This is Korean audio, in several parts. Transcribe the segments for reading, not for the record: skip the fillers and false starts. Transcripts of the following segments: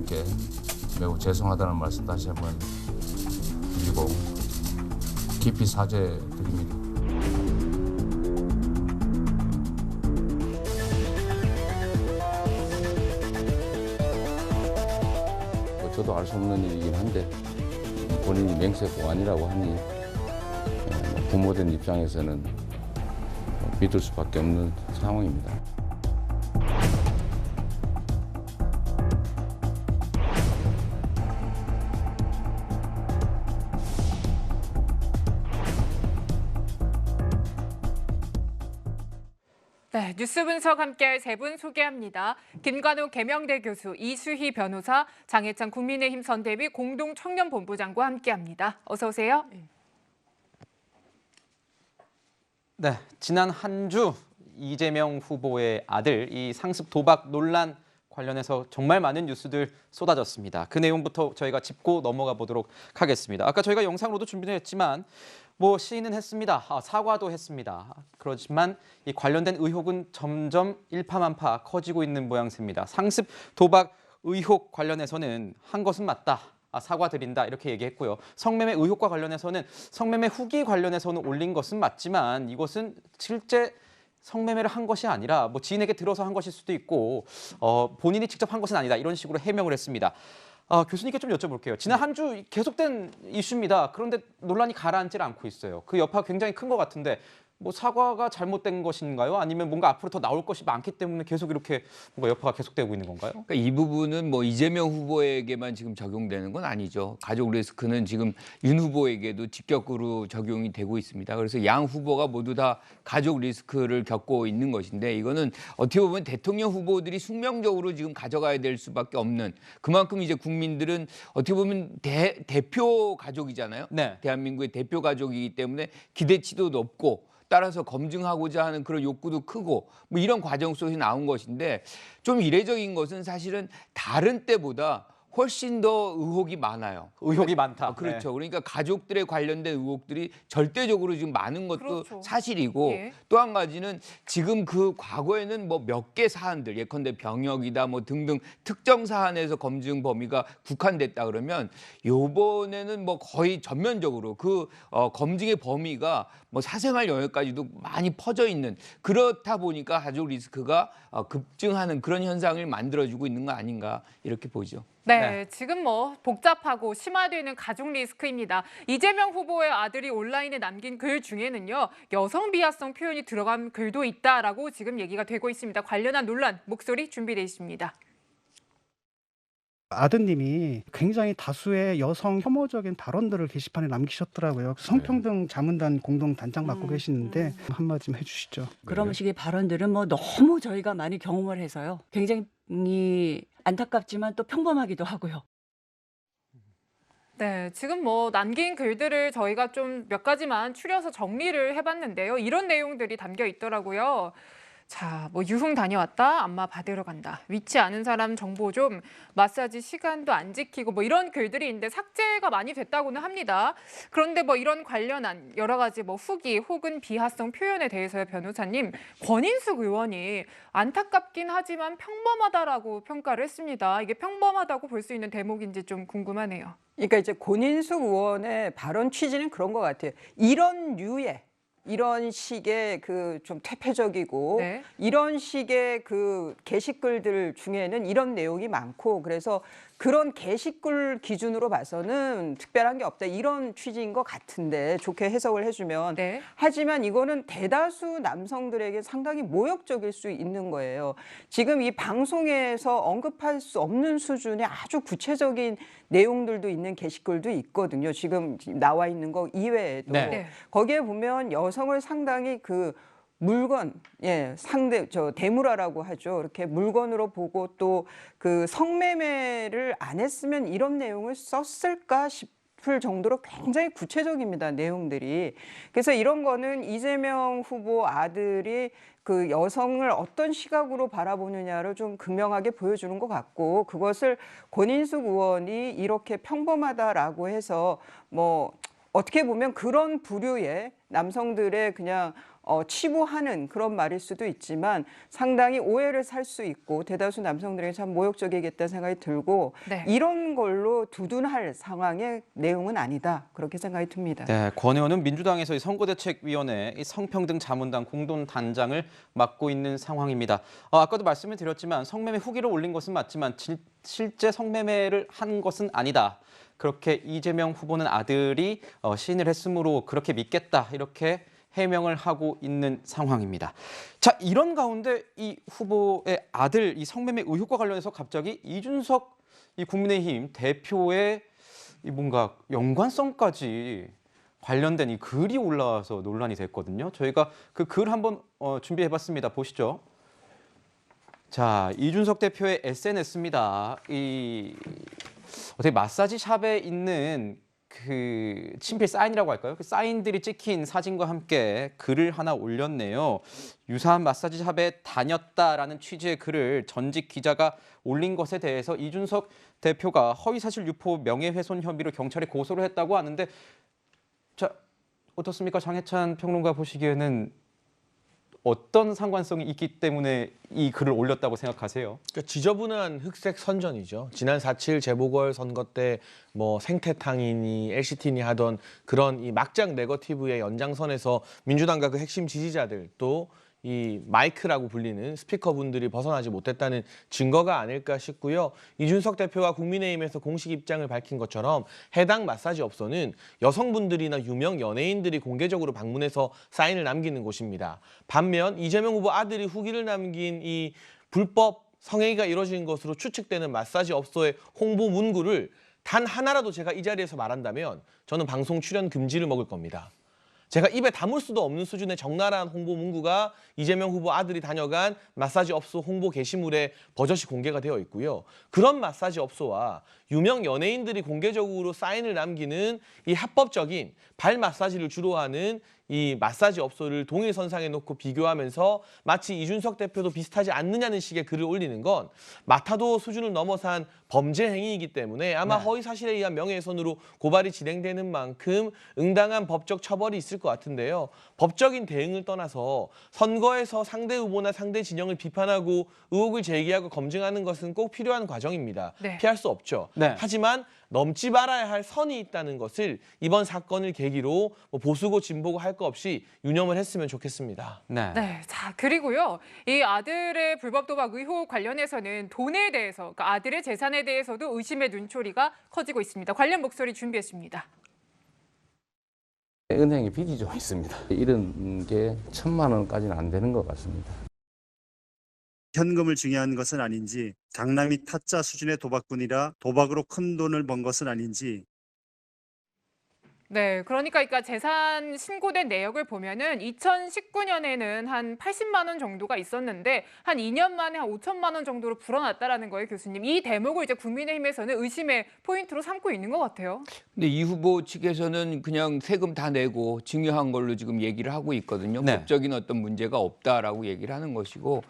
국민들께 매우 죄송하다는 말씀 다시 한번 드리고 깊이 사죄드립니다. 저도 알 수 없는 일이긴 한데 본인이 맹세고안이라고 하니 부모된 입장에서는 믿을 수밖에 없는 상황입니다. 네, 뉴스 분석 함께할 세 분 소개합니다. 김관우 계명대 교수, 이수희 변호사, 장해찬 국민의힘 선대위 공동청년본부장과 함께합니다. 어서 오세요. 네, 지난 한 주 이재명 후보의 아들 이 상습 도박 논란 관련해서 정말 많은 뉴스들 쏟아졌습니다. 그 내용부터 저희가 짚고 넘어가 보도록 하겠습니다. 아까 저희가 영상으로도 준비를 했지만 시인은 했습니다. 사과도 했습니다. 그렇지만 이 관련된 의혹은 점점 일파만파 커지고 있는 모양새입니다. 상습 도박 의혹 관련해서는 한 것은 맞다. 사과드린다 이렇게 얘기했고요. 성매매 의혹과 관련해서는 성매매 후기 관련해서는 올린 것은 맞지만 이것은 실제 성매매를 한 것이 아니라 지인에게 들어서 한 것일 수도 있고 본인이 직접 한 것은 아니다 이런 식으로 해명을 했습니다. 교수님께 좀 여쭤볼게요. 지난 한 주 계속된 이슈입니다. 그런데 논란이 가라앉질 않고 있어요. 그 여파가 굉장히 큰 것 같은데 사과가 잘못된 것인가요? 아니면 뭔가 앞으로 더 나올 것이 많기 때문에 계속 이렇게 뭔가 여파가 계속되고 있는 건가요? 그러니까 이 부분은 이재명 후보에게만 지금 적용되는 건 아니죠. 가족 리스크는 지금 윤 후보에게도 직격으로 적용이 되고 있습니다. 그래서 양 후보가 모두 다 가족 리스크를 겪고 있는 것인데 이거는 어떻게 보면 대통령 후보들이 숙명적으로 지금 가져가야 될 수밖에 없는 그만큼 이제 국민들은 어떻게 보면 대표 가족이잖아요. 네. 대한민국의 대표 가족이기 때문에 기대치도 높고 따라서 검증하고자 하는 그런 욕구도 크고 이런 과정 속에서 나온 것인데 좀 이례적인 것은 사실은 다른 때보다 훨씬 더 의혹이 많아요. 의혹이 많다. 그렇죠. 네. 그러니까 가족들에 관련된 의혹들이 절대적으로 지금 많은 것도 그렇죠. 사실이고 예. 또 한 가지는 지금 그 과거에는 몇 개 사안들 예컨대 병역이다 등등 특정 사안에서 검증 범위가 국한됐다 그러면 요번에는 거의 전면적으로 그 검증의 범위가 사생활 영역까지도 많이 퍼져 있는 그렇다 보니까 가족 리스크가 급증하는 그런 현상을 만들어주고 있는 거 아닌가 이렇게 보죠. 네, 지금 복잡하고 심화되는 가족 리스크입니다. 이재명 후보의 아들이 온라인에 남긴 글 중에는요, 여성 비하성 표현이 들어간 글도 있다라고 지금 얘기가 되고 있습니다. 관련한 논란 목소리 준비되어 있습니다. 아드님이 굉장히 다수의 여성 혐오적인 발언들을 게시판에 남기셨더라고요. 성평등 자문단 공동 단장 맡고 계시는데 한마디 좀 해주시죠. 그런 식의 발언들은 너무 저희가 많이 경험을 해서요. 굉장히 안타깝지만 또 평범하기도 하고요. 네, 지금 남긴 글들을 저희가 좀 몇 가지만 추려서 정리를 해봤는데요. 이런 내용들이 담겨 있더라고요. 자, 유흥 다녀왔다, 안마 받으러 간다. 위치 아는 사람 정보 좀, 마사지 시간도 안 지키고 이런 글들이 있는데 삭제가 많이 됐다고는 합니다. 그런데 이런 관련한 여러 가지 후기 혹은 비하성 표현에 대해서요, 변호사님, 권인숙 의원이 안타깝긴 하지만 평범하다라고 평가를 했습니다. 이게 평범하다고 볼 수 있는 대목인지 좀 궁금하네요. 그러니까 이제 권인숙 의원의 발언 취지는 그런 것 같아요. 이런 식의 좀 퇴폐적이고 네. 이런 식의 게시글들 중에는 이런 내용이 많고 그래서 그런 게시글 기준으로 봐서는 특별한 게 없다 이런 취지인 것 같은데 좋게 해석을 해주면 네. 하지만 이거는 대다수 남성들에게 상당히 모욕적일 수 있는 거예요. 지금 이 방송에서 언급할 수 없는 수준의 아주 구체적인 내용들도 있는 게시글도 있거든요. 지금 나와 있는 거 이외에도 네. 거기에 보면 여성을 상당히 물건, 대물화라고 하죠. 이렇게 물건으로 보고 또 성매매를 안 했으면 이런 내용을 썼을까 싶을 정도로 굉장히 구체적입니다. 내용들이. 그래서 이런 거는 이재명 후보 아들이 여성을 어떤 시각으로 바라보느냐를 좀 극명하게 보여주는 것 같고 그것을 권인숙 의원이 이렇게 평범하다라고 해서 어떻게 보면 그런 부류의 남성들의 그냥 치부하는 그런 말일 수도 있지만 상당히 오해를 살 수 있고 대다수 남성들에게 참 모욕적이겠다는 생각이 들고 네. 이런 걸로 두둔할 상황의 내용은 아니다. 그렇게 생각이 듭니다. 네, 권 의원은 민주당에서 이 선거대책위원회 이 성평등 자문단 공동단장을 맡고 있는 상황입니다. 아까도 말씀을 드렸지만 성매매 후기를 올린 것은 맞지만 실제 성매매를 한 것은 아니다. 그렇게 이재명 후보는 아들이 시인을 했으므로 그렇게 믿겠다 이렇게 해명을 하고 있는 상황입니다. 자, 이런 가운데 이 후보의 아들 이 성매매 의혹과 관련해서 갑자기 이준석 이 국민의힘 대표의 이 뭔가 연관성까지 관련된 이 글이 올라와서 논란이 됐거든요. 저희가 그 글 한번 준비해봤습니다. 보시죠. 자, 이준석 대표의 SNS입니다. 이 어떻게 마사지 샵에 있는 그 친필 사인이라고 할까요? 그 사인들이 찍힌 사진과 함께 글을 하나 올렸네요. 유사한 마사지 샵에 다녔다라는 취지의 글을 전직 기자가 올린 것에 대해서 이준석 대표가 허위사실 유포 명예훼손 혐의로 경찰에 고소를 했다고 하는데, 자, 어떻습니까? 장해찬 평론가 보시기에는 어떤 상관성이 있기 때문에 이 글을 올렸다고 생각하세요? 그러니까 지저분한 흑색 선전이죠. 지난 4.7 재보궐 선거 때 뭐 생태탕이니 LCT니 하던 그런 이 막장 네거티브의 연장선에서 민주당과 그 핵심 지지자들 또 이 마이크라고 불리는 스피커분들이 벗어나지 못했다는 증거가 아닐까 싶고요. 이준석 대표가 국민의힘에서 공식 입장을 밝힌 것처럼 해당 마사지 업소는 여성분들이나 유명 연예인들이 공개적으로 방문해서 사인을 남기는 곳입니다. 반면 이재명 후보 아들이 후기를 남긴 이 불법 성행위가 이루어진 것으로 추측되는 마사지 업소의 홍보 문구를 단 하나라도 제가 이 자리에서 말한다면 저는 방송 출연 금지를 먹을 겁니다. 제가 입에 담을 수도 없는 수준의 적나라한 홍보 문구가 이재명 후보 아들이 다녀간 마사지 업소 홍보 게시물에 버젓이 공개가 되어 있고요. 그런 마사지 업소와 유명 연예인들이 공개적으로 사인을 남기는 이 합법적인 발 마사지를 주로 하는 이 마사지 업소를 동일선상에 놓고 비교하면서 마치 이준석 대표도 비슷하지 않느냐는 식의 글을 올리는 건 마타도 수준을 넘어선 범죄 행위이기 때문에 아마 허위사실에 의한 명예훼손으로 고발이 진행되는 만큼 응당한 법적 처벌이 있을 것 같은데요. 법적인 대응을 떠나서 선거에서 상대 후보나 상대 진영을 비판하고 의혹을 제기하고 검증하는 것은 꼭 필요한 과정입니다. 네. 피할 수 없죠. 네. 하지만 넘지 말아야 할 선이 있다는 것을 이번 사건을 계기로 뭐 보수고 진보고 할 거 없이 유념을 했으면 좋겠습니다. 네. 네, 자 그리고요, 이 아들의 불법 도박 의혹 관련해서는 돈에 대해서, 그러니까 아들의 재산에 대해서도 의심의 눈초리가 커지고 있습니다. 관련 목소리 준비했습니다. 은행에 빚이 좀 있습니다. 이런 게 1,000만 원까지는 안 되는 것 같습니다. 현금을 증여한 것은 아닌지, 장남이 타짜 수준의 도박꾼이라 도박으로 큰 돈을 번 것은 아닌지. 네, 그러니까 재산 신고된 내역을 보면은 2019년에는 한 80만 원 정도가 있었는데 한 2년 만에 한 5천만 원 정도로 불어났다라는 거예요, 교수님. 이 대목을 이제 국민의힘에서는 의심의 포인트로 삼고 있는 것 같아요. 근데 이 후보 측에서는 그냥 세금 다 내고 증여한 걸로 지금 얘기를 하고 있거든요. 네. 법적인 어떤 문제가 없다라고 얘기를 하는 것이고,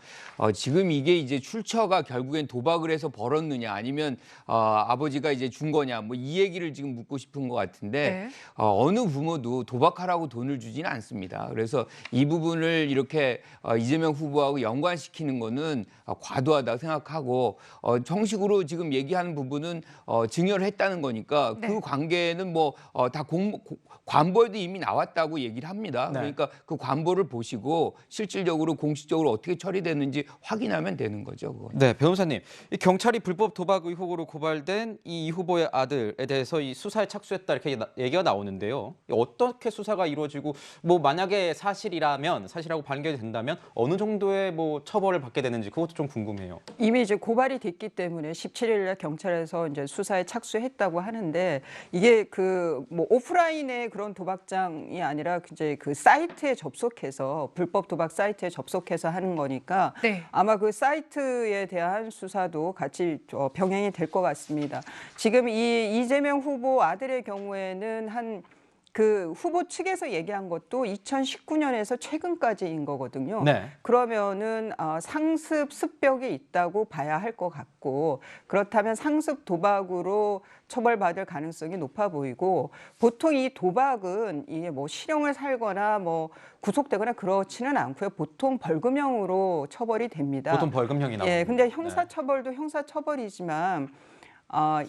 지금 이게 이제 출처가 결국엔 도박을 해서 벌었느냐 아니면 아버지가 이제 준 거냐 뭐 이 얘기를 지금 묻고 싶은 것 같은데 네. 어느 부모도 도박하라고 돈을 주지는 않습니다. 그래서 이 부분을 이렇게 이재명 후보하고 연관시키는 거는 과도하다고 생각하고 정식으로 지금 얘기하는 부분은 증여를 했다는 거니까 네. 그 관계는 뭐 다 관보에도 이미 나왔다고 얘기를 합니다. 네. 그러니까 그 관보를 보시고 실질적으로 공식적으로 어떻게 처리됐는지 확인하면 되는 거죠. 그건. 네, 변호사님. 이 경찰이 불법 도박 의혹으로 고발된 이 후보의 아들에 대해서 이 수사에 착수했다 이렇게 얘기가 나오는데요. 어떻게 수사가 이루어지고 뭐 만약에 사실이라고 판결이 된다면 어느 정도의 뭐 처벌을 받게 되는지 그것도 좀 궁금해요. 이미 이제 고발이 됐기 때문에 17일날 경찰에서 이제 수사에 착수했다고 하는데 이게 그 뭐 오프라인의 그런 도박장이 아니라 이제 그 사이트에 접속해서 불법 도박 사이트에 접속해서 하는 거니까 네. 아마 그 사이트에 대한 수사도 같이 병행이 될 것 같습니다. 지금 이 이재명 후보 아들의 경우에는 한 그 후보 측에서 얘기한 것도 2019년에서 최근까지인 거거든요. 네. 그러면은 상습 습벽이 있다고 봐야 할 것 같고, 그렇다면 상습 도박으로 처벌받을 가능성이 높아 보이고, 보통 이 도박은 이게 뭐 실형을 살거나 뭐 구속되거나 그렇지는 않고요. 보통 벌금형으로 처벌이 됩니다. 보통 벌금형이 나옵니다. 예, 근데 형사처벌도 형사처벌이지만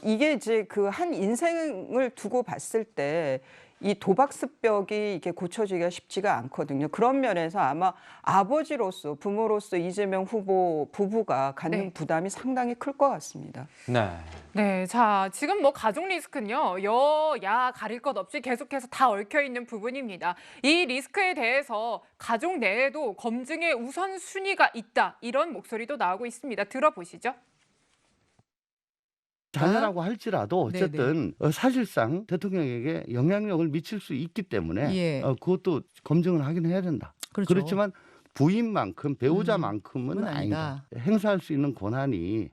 이게 이제 그 한 인생을 두고 봤을 때 이 도박 습벽이 이게 고쳐지기가 쉽지가 않거든요. 그런 면에서 아마 아버지로서 부모로서 이재명 후보 부부가 갖는 네. 부담이 상당히 클 것 같습니다. 네. 네, 자, 지금 뭐 가족 리스크는요, 여야 가릴 것 없이 계속해서 다 얽혀 있는 부분입니다. 이 리스크에 대해서 가족 내에도 검증의 우선순위가 있다, 이런 목소리도 나오고 있습니다. 들어보시죠. 자녀라고 할지라도 어쨌든 사실상 대통령에게 영향력을 미칠 수 있기 때문에 그것도 검증을 하긴 해야 된다. 그렇죠. 그렇지만 부인만큼 배우자만큼은 아니다. 행사할 수 있는 권한이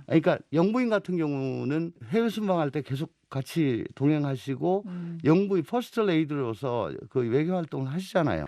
그러니까 영부인 같은 경우는 해외 순방할 때 계속 같이 동행하시고 영부인 퍼스트 레이디로서 그 외교 활동을 하시잖아요.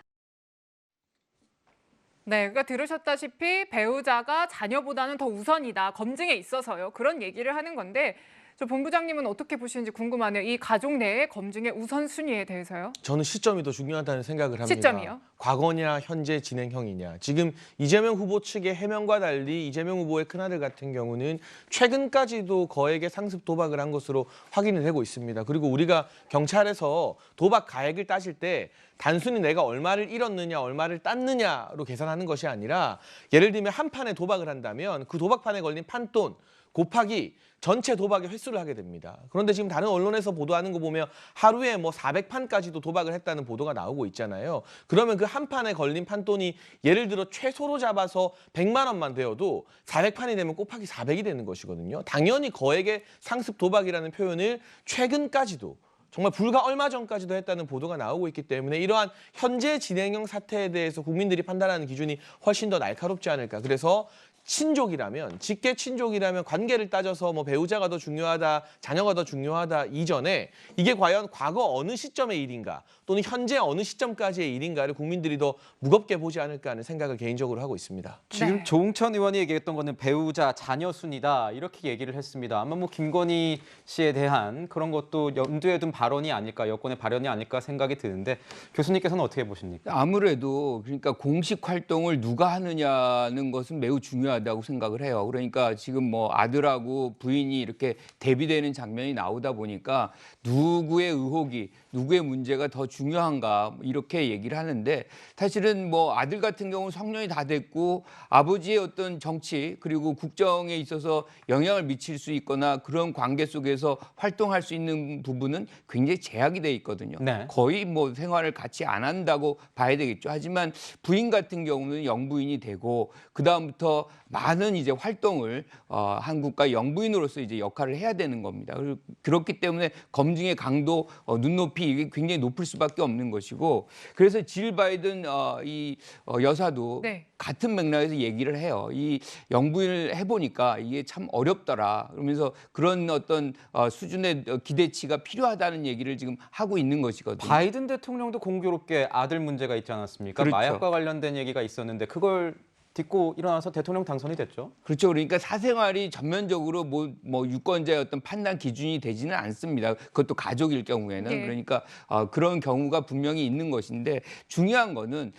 네, 그러니까 들으셨다시피 배우자가 자녀보다는 더 우선이다, 검증에 있어서요. 그런 얘기를 하는 건데, 저 본부장님은 어떻게 보시는지 궁금하네요. 이 가족 내의 검증의 우선순위에 대해서요. 저는 시점이 더 중요하다는 생각을 합니다. 시점이요? 과거냐 현재 진행형이냐. 지금 이재명 후보 측의 해명과 달리 이재명 후보의 큰아들 같은 경우는 최근까지도 거액의 상습 도박을 한 것으로 확인이 되고 있습니다. 그리고 우리가 경찰에서 도박 가액을 따질 때 단순히 내가 얼마를 잃었느냐 얼마를 땄느냐로 계산하는 것이 아니라 예를 들면 한 판에 도박을 한다면 그 도박판에 걸린 판돈 곱하기 전체 도박의 횟수를 하게 됩니다. 그런데 지금 다른 언론에서 보도하는 거 보면 하루에 뭐 400판까지도 도박을 했다는 보도가 나오고 있잖아요. 그러면 그 한 판에 걸린 판돈이 예를 들어 최소로 잡아서 100만 원만 되어도 400판이 되면 곱하기 400이 되는 것이거든요. 당연히 거액의 상습 도박이라는 표현을 최근까지도 정말 불과 얼마 전까지도 했다는 보도가 나오고 있기 때문에 이러한 현재 진행형 사태에 대해서 국민들이 판단하는 기준이 훨씬 더 날카롭지 않을까. 그래서 친족이라면, 직계 친족이라면 관계를 따져서 뭐 배우자가 더 중요하다, 자녀가 더 중요하다 이전에 이게 과연 과거 어느 시점의 일인가 또는 현재 어느 시점까지의 일인가를 국민들이 더 무겁게 보지 않을까 하는 생각을 개인적으로 하고 있습니다. 지금 네. 조응천 의원이 얘기했던 거는 배우자, 자녀 순이다 이렇게 얘기를 했습니다. 아마 뭐 김건희 씨에 대한 그런 것도 염두에 둔 발언이 아닐까, 여권의 발언이 아닐까 생각이 드는데 교수님께서는 어떻게 보십니까? 아무래도 그러니까 공식 활동을 누가 하느냐는 것은 매우 중요하다고 생각을 해요. 그러니까 지금 뭐 아들하고 부인이 이렇게 대비되는 장면이 나오다 보니까 누구의 의혹이, 누구의 문제가 더 중요한가 이렇게 얘기를 하는데 사실은 뭐 아들 같은 경우는 성년이 다 됐고 아버지의 어떤 정치 그리고 국정에 있어서 영향을 미칠 수 있거나 그런 관계 속에서 활동할 수 있는 부분은 굉장히 제약이 돼 있거든요. 네. 거의 뭐 생활을 같이 안 한다고 봐야 되겠죠. 하지만 부인 같은 경우는 영부인이 되고 그 다음부터 많은 이제 활동을 한국과 영부인으로서 이제 역할을 해야 되는 겁니다. 그렇기 때문에 검증의 강도, 눈높이 이게 굉장히 높을 수밖에 없는 것이고 그래서 질 바이든 이 여사도 네. 같은 맥락에서 얘기를 해요. 이 영부인을 해보니까 이게 참 어렵더라. 그러면서 그런 어떤 수준의 기대치가 필요하다는 얘기를 지금 하고 있는 것이거든요. 바이든 대통령도 공교롭게 아들 문제가 있지 않았습니까? 그렇죠. 마약과 관련된 얘기가 있었는데 그걸 딛고 일어나서 대통령 당선이 됐죠. 그렇죠. 그러니까 사생활이 전면적으로 뭐 유권자의 어떤 판단 기준이 되지는 않습니다. 그것도 가족일 경우에는. 네. 그러니까 그런 경우가 분명히 있는 것인데 중요한 거는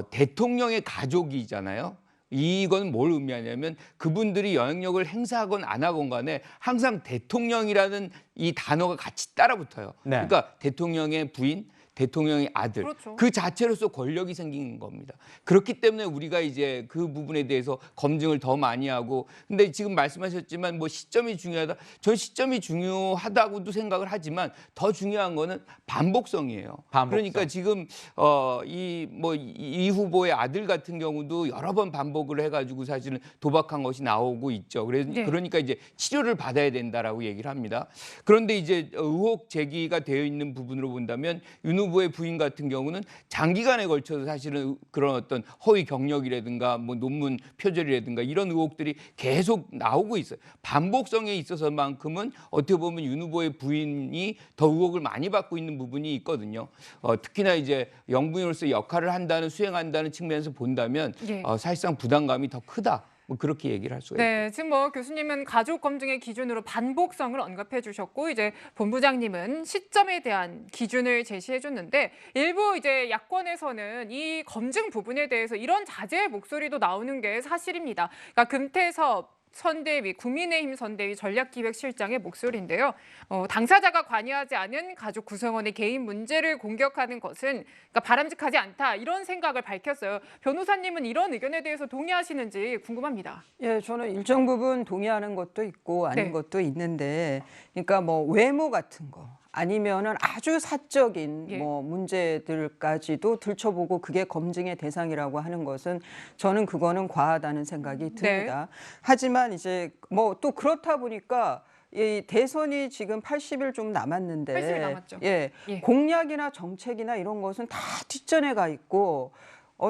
대통령의 가족이잖아요. 이건 뭘 의미하냐면 그분들이 영향력을 행사하건 안 하건 간에 항상 대통령이라는 이 단어가 같이 따라붙어요. 네. 그러니까 대통령의 부인, 대통령의 아들 그렇죠. 그 자체로서 권력이 생긴 겁니다. 그렇기 때문에 우리가 이제 그 부분에 대해서 검증을 더 많이 하고 근데 지금 말씀하셨지만 뭐 시점이 중요하다. 전 시점이 중요하다고도 생각을 하지만 더 중요한 거는 반복성이에요. 반복성. 그러니까 지금 이 후보의 아들 같은 경우도 여러 번 반복을 해가지고 사실은 도박한 것이 나오고 있죠. 네. 그러니까 이제 치료를 받아야 된다라고 얘기를 합니다. 그런데 이제 의혹 제기가 되어 있는 부분으로 본다면 윤 후보의 부인 같은 경우는 장기간에 걸쳐서 사실은 그런 어떤 허위 경력이라든가 뭐 논문 표절이라든가 이런 의혹들이 계속 나오고 있어요. 반복성에 있어서만큼은 어떻게 보면 윤 후보의 부인이 더 의혹을 많이 받고 있는 부분이 있거든요. 특히나 이제 영부인으로서 역할을 수행한다는 측면에서 본다면 예. 사실상 부담감이 더 크다. 뭐 그렇게 얘기를 할 수가 있죠. 네, 지금 뭐 교수님은 가족 검증의 기준으로 반복성을 언급해 주셨고 이제 본부장님은 시점에 대한 기준을 제시해 줬는데 일부 이제 야권에서는 이 검증 부분에 대해서 이런 자제의 목소리도 나오는 게 사실입니다. 그러니까 금태섭 선대위, 국민의힘 선대위 전략기획실장의 목소리인데요. 당사자가 관여하지 않은 가족 구성원의 개인 문제를 공격하는 것은 그러니까 바람직하지 않다 이런 생각을 밝혔어요. 변호사님은 이런 의견에 대해서 동의하시는지 궁금합니다. 예, 저는 일정 부분 동의하는 것도 있고 아닌 네. 것도 있는데, 그러니까 뭐 외모 같은 거 아니면은 아주 사적인 예. 뭐 문제들까지도 들춰보고 그게 검증의 대상이라고 하는 것은 저는 그거는 과하다는 생각이 듭니다. 하지만 이제 뭐 또 그렇다 보니까 이 대선이 지금 80일 좀 남았는데 80일 남았죠. 예, 예. 공약이나 정책이나 이런 것은 다 뒷전에 가 있고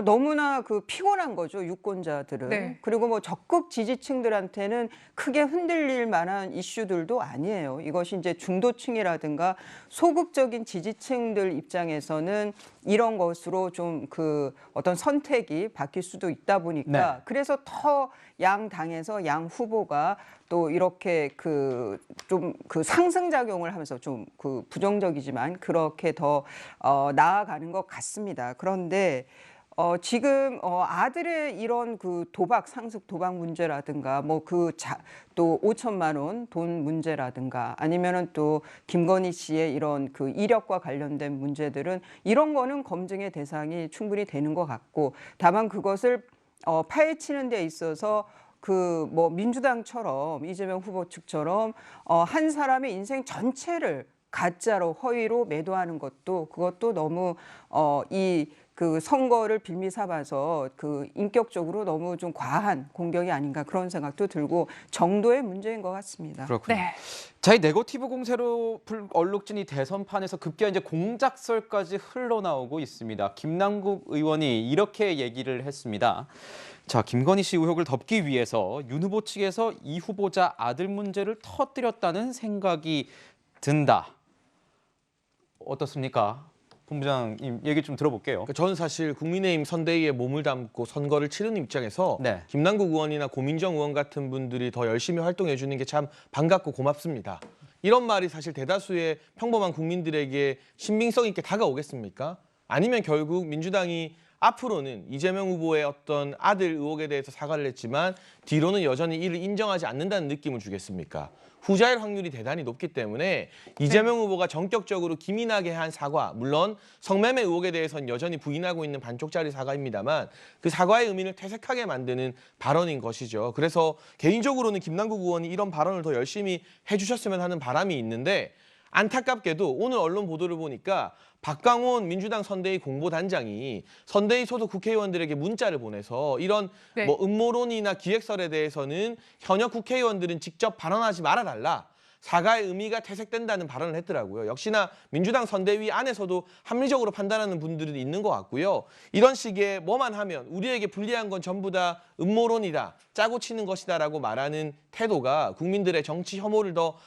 너무나 그 피곤한 거죠, 유권자들은. 네. 그리고 뭐 적극 지지층들한테는 크게 흔들릴 만한 이슈들도 아니에요. 이것이 이제 중도층이라든가 소극적인 지지층들 입장에서는 이런 것으로 좀 그 어떤 선택이 바뀔 수도 있다 보니까 네. 그래서 더 양 당에서 양 후보가 또 이렇게 그 좀 그 상승작용을 하면서 좀 그 부정적이지만 그렇게 더 나아가는 것 같습니다. 그런데 지금 아들의 이런 그 상습 도박 문제라든가 뭐 또 5천만 원 돈 문제라든가 아니면은 또 김건희 씨의 이런 그 이력과 관련된 문제들은 이런 거는 검증의 대상이 충분히 되는 것 같고, 다만 그것을 파헤치는 데 있어서 그 뭐 민주당처럼 이재명 후보 측처럼 한 사람의 인생 전체를 가짜로 허위로 매도하는 그것도 너무 그 선거를 빌미 삼아서 그 인격적으로 너무 좀 과한 공격이 아닌가 그런 생각도 들고 정도의 문제인 것 같습니다. 그렇군요. 네. 자, 이 네거티브 공세로 얼룩진 이 대선판에서 급기야 이제 공작설까지 흘러나오고 있습니다. 김남국 의원이 이렇게 얘기를 했습니다. 자, 김건희 씨 의혹을 덮기 위해서 윤 후보 측에서 이 후보자 아들 문제를 터뜨렸다는 생각이 든다. 어떻습니까? 본부장님 얘기 좀 들어볼게요. 그러니까 저는 사실 국민의힘 선대위에 몸을 담고 선거를 치르는 입장에서 네. 김남국 의원이나 고민정 의원 같은 분들이 더 열심히 활동해 주는 게 참 반갑고 고맙습니다. 이런 말이 사실 대다수의 평범한 국민들에게 신빙성 있게 다가오겠습니까? 아니면 결국 민주당이 앞으로는 이재명 후보의 어떤 아들 의혹에 대해서 사과를 했지만 뒤로는 여전히 이를 인정하지 않는다는 느낌을 주겠습니까? 후자일 확률이 대단히 높기 때문에 이재명 후보가 전격적으로 기민하게 한 사과, 물론 성매매 의혹에 대해서는 여전히 부인하고 있는 반쪽짜리 사과입니다만 그 사과의 의미를 퇴색하게 만드는 발언인 것이죠. 그래서 개인적으로는 김남국 의원이 이런 발언을 더 열심히 해주셨으면 하는 바람이 있는데, 안타깝게도 오늘 언론 보도를 보니까 박강원 민주당 선대위 공보단장이 선대위 소속 국회의원들에게 문자를 보내서 이런 네. 뭐 음모론이나 기획설에 대해서는 현역 국회의원들은 직접 발언하지 말아달라. 사과의 의미가 퇴색된다는 발언을 했더라고요. 역시나 민주당 선대위 안에서도 합리적으로 판단하는 분들은 있는 것 같고요. 이런 식의 뭐만 하면 우리에게 불리한 건 전부 다 음모론이다, 짜고 치는 것이다라고 말하는 태도가 국민들의 정치 혐오를 더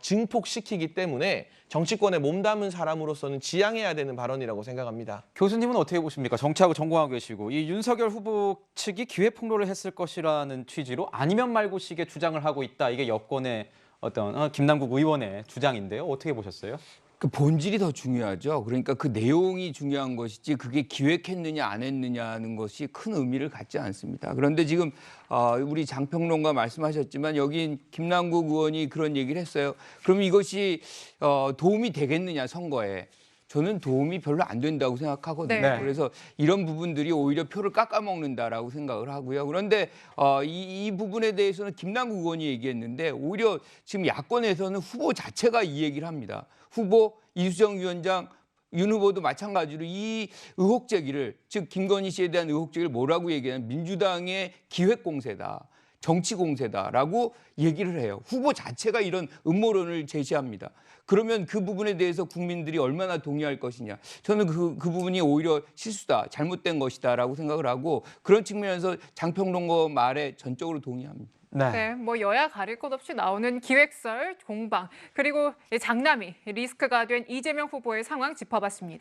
증폭시키기 때문에 정치권에 몸담은 사람으로서는 지양해야 되는 발언이라고 생각합니다. 교수님은 어떻게 보십니까? 정치하고 전공하고 계시고 이 윤석열 후보 측이 기회폭로를 했을 것이라는 취지로 아니면 말고식의 주장을 하고 있다. 이게 여권의 어떤 김남국 의원의 주장인데요. 어떻게 보셨어요? 그 본질이 더 중요하죠. 그러니까 그 내용이 중요한 것이지 그게 기획했느냐 안 했느냐는 것이 큰 의미를 갖지 않습니다. 그런데 지금 우리 장평론가 말씀하셨지만 여기 김남국 의원이 그런 얘기를 했어요. 그럼 이것이 도움이 되겠느냐 선거에. 저는 도움이 별로 안 된다고 생각하거든요. 네. 그래서 이런 부분들이 오히려 표를 깎아먹는다라고 생각을 하고요. 그런데 이 부분에 대해서는 김남국 의원이 얘기했는데 오히려 지금 야권에서는 후보 자체가 이 얘기를 합니다. 후보 이수정 위원장 윤 후보도 마찬가지로 이 의혹 제기를, 즉 김건희 씨에 대한 의혹 제기를 뭐라고 얘기하냐면 민주당의 기획 공세다. 정치 공세다라고 얘기를 해요. 후보 자체가 이런 음모론을 제시합니다. 그러면 그 부분에 대해서 국민들이 얼마나 동의할 것이냐. 저는 그 부분이 오히려 실수다, 잘못된 것이다라고 생각을 하고 그런 측면에서 장평론가 말에 전적으로 동의합니다. 네, 뭐 여야 가릴 것 없이 나오는 기획설, 공방, 그리고 장남이 리스크가 된 이재명 후보의 상황 짚어봤습니다.